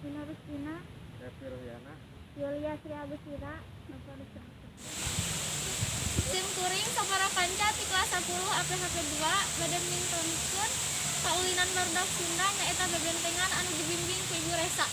Vina Rusdina, Revi Ruhyana, Yulia Sri Agustina, Nova Rusdina. Sim kuring sabaraha kanca ti kelas 10 APHP 2 bade mingtonkeun kaulinan barudak Sunda nyaeta bebentengan anu dibimbing ku Ibu Resa.